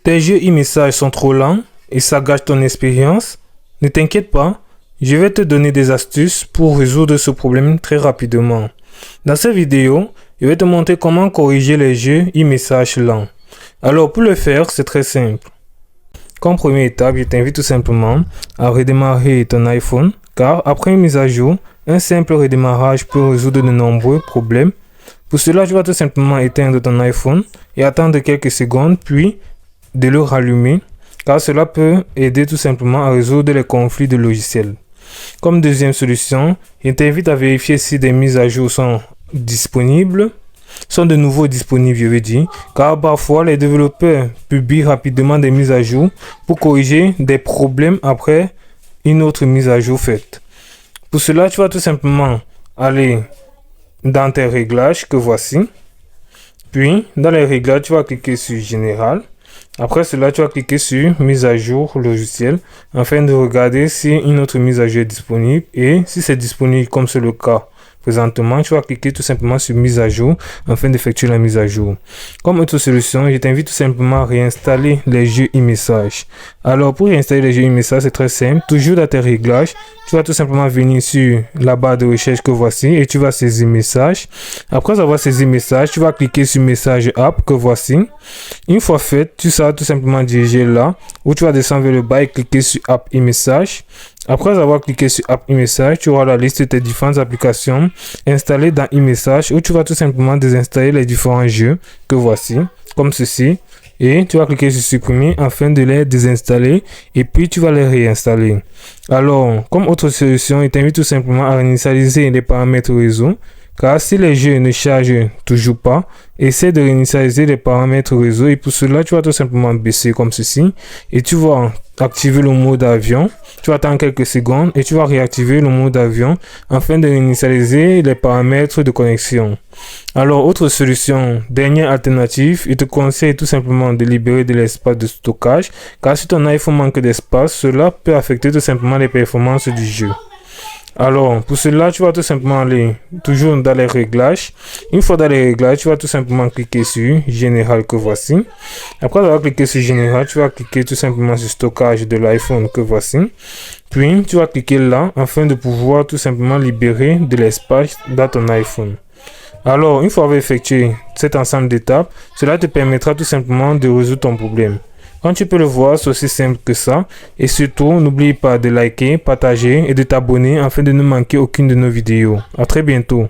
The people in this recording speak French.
Tes jeux e-messages sont trop lents et ça gâche ton expérience? Ne t'inquiète pas, je vais te donner des astuces pour résoudre ce problème très rapidement. Dans cette vidéo, je vais te montrer comment corriger les jeux e-messages lents. Alors pour le faire, c'est très simple. Comme première étape, je t'invite tout simplement à redémarrer ton iPhone car après une mise à jour, un simple redémarrage peut résoudre de nombreux problèmes. Pour cela, tu vas tout simplement éteindre ton iPhone et attendre quelques secondes puis de le rallumer car cela peut aider tout simplement à résoudre les conflits de logiciels. Comme deuxième solution, je t'invite à vérifier si des mises à jour sont de nouveau disponibles, je veux dire, car parfois les développeurs publient rapidement des mises à jour pour corriger des problèmes après une autre mise à jour faite. Pour cela, tu vas tout simplement aller dans tes réglages que voici. Puis, dans les réglages, tu vas cliquer sur Général. Après cela, tu vas cliquer sur Mise à jour logiciel afin de regarder si une autre mise à jour est disponible. Et si c'est disponible comme c'est le cas présentement, tu vas cliquer tout simplement sur Mise à jour afin d'effectuer la mise à jour. Comme autre solution, je t'invite tout simplement à réinstaller les jeux e-messages. Alors pour réinstaller les jeux e-messages, c'est très simple. Toujours dans tes réglages, tu vas tout simplement venir sur la barre de recherche que voici et tu vas saisir message. Après avoir saisi message, tu vas cliquer sur message app que voici. Une fois fait, tu seras tout simplement dirigé là où tu vas descendre vers le bas et cliquer sur app e-message. Après avoir cliqué sur App e-message, tu auras la liste de tes différentes applications installées dans e-message où tu vas tout simplement désinstaller les différents jeux que voici, comme ceci. Et tu vas cliquer sur supprimer afin de les désinstaller et puis tu vas les réinstaller. Alors, comme autre solution, il t'invite tout simplement à réinitialiser les paramètres réseau. Car si les jeux ne chargent toujours pas, essaie de réinitialiser les paramètres réseau et pour cela, tu vas tout simplement baisser comme ceci et tu vas activer le mode avion. Tu vas attendre quelques secondes et tu vas réactiver le mode avion afin de réinitialiser les paramètres de connexion. Alors, autre solution, dernière alternative, il te conseille tout simplement de libérer de l'espace de stockage car si ton iPhone manque d'espace, cela peut affecter tout simplement les performances du jeu. Alors, pour cela, tu vas tout simplement aller toujours dans les réglages. Une fois dans les réglages, tu vas tout simplement cliquer sur Général que voici. Après avoir cliqué sur Général, tu vas cliquer tout simplement sur Stockage de l'iPhone que voici. Puis, tu vas cliquer là afin de pouvoir tout simplement libérer de l'espace dans ton iPhone. Alors, une fois avoir effectué cet ensemble d'étapes, cela te permettra tout simplement de résoudre ton problème. Quand tu peux le voir, c'est aussi simple que ça. Et surtout, n'oublie pas de liker, partager et de t'abonner afin de ne manquer aucune de nos vidéos. À très bientôt.